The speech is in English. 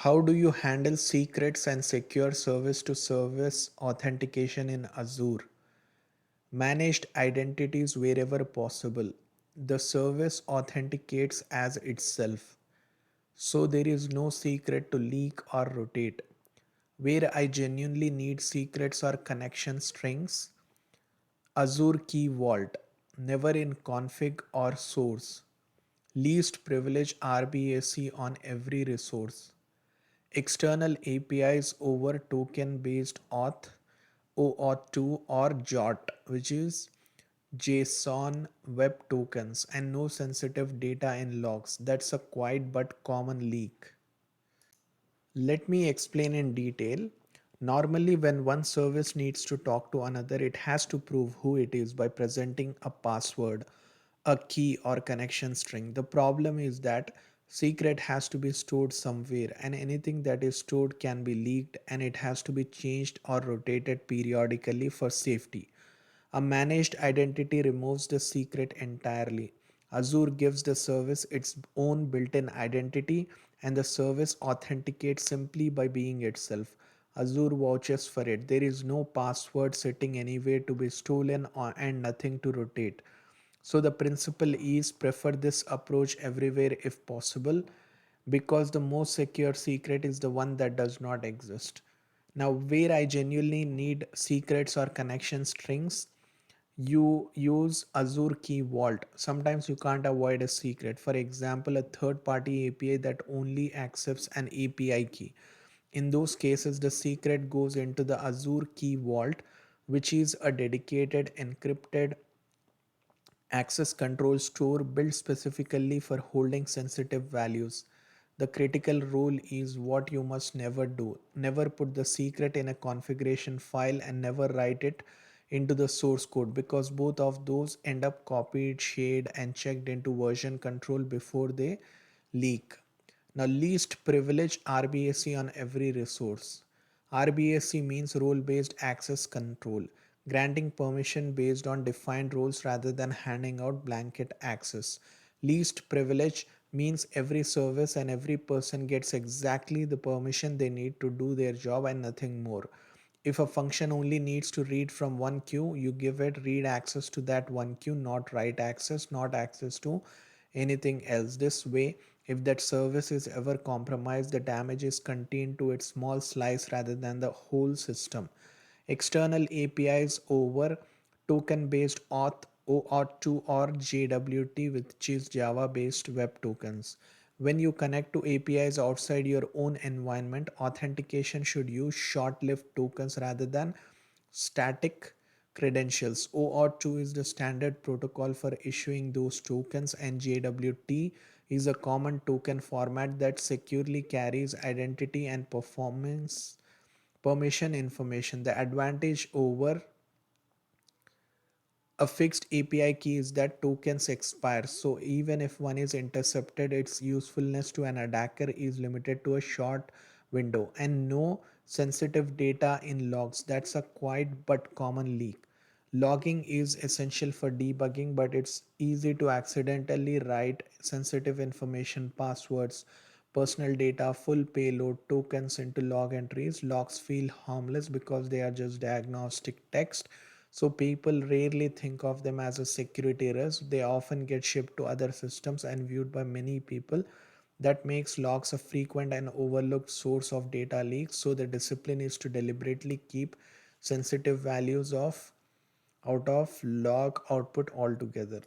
How do you handle secrets and secure service to service authentication in Azure? Managed identities wherever possible. The service authenticates as itself, so there is no secret to leak or rotate. Where I genuinely need secrets or connection strings, Azure Key Vault, never in config or source. Least privilege RBAC on every resource. External APIs over token based auth, OAuth2 or JOT, which is JSON web tokens, and no sensitive data in logs. That's a quiet but common leak. Let me explain in detail. Normally, when one service needs to talk to another, it has to prove who it is by presenting a password, a key, or connection string. The problem is that secret has to be stored somewhere, and anything that is stored can be leaked, and it has to be changed or rotated periodically for safety. A managed identity removes the secret entirely. Azure gives the service its own built in identity, and the service authenticates simply by being itself. Azure vouches for it. There is no password sitting anywhere to be stolen and nothing to rotate. So, the principle is prefer this approach everywhere if possible, because the most secure secret is the one that does not exist. Now, where I genuinely need secrets or connection strings, you use Azure Key Vault. Sometimes you can't avoid a secret. For example, a third party API that only accepts an API key. In those cases, the secret goes into the Azure Key Vault, which is a dedicated encrypted access control store built specifically for holding sensitive values. The critical rule is what you must never do. Never put the secret in a configuration file and never write it into the source code, because both of those end up copied, shared, and checked into version control before they leak. Now, least privilege RBAC on every resource. RBAC means role based access control, granting permission based on defined roles rather than handing out blanket access. Least privilege means every service and every person gets exactly the permission they need to do their job and nothing more. If a function only needs to read from one queue, you give it read access to that one queue, not write access, not access to anything else. This way, if that service is ever compromised, the damage is contained to its small slice rather than the whole system. External APIs over token based OAuth2 or JWT, which is Java based web tokens. When you connect to APIs outside your own environment, authentication should use short lived tokens rather than static credentials. OAuth2 is the standard protocol for issuing those tokens, and JWT is a common token format that securely carries identity and performance permission information. The advantage over a fixed API key is that tokens expire. So even if one is intercepted, its usefulness to an attacker is limited to a short window, and no sensitive data in logs. That's a quiet but common leak. Logging is essential for debugging, but it's easy to accidentally write sensitive information, passwords, personal data, full payload tokens into log entries. Logs feel harmless because they are just diagnostic text, so people rarely think of them as a security risk. They often get shipped to other systems and viewed by many people. That makes logs a frequent and overlooked source of data leaks. So the discipline is to deliberately keep sensitive values of out of log output altogether.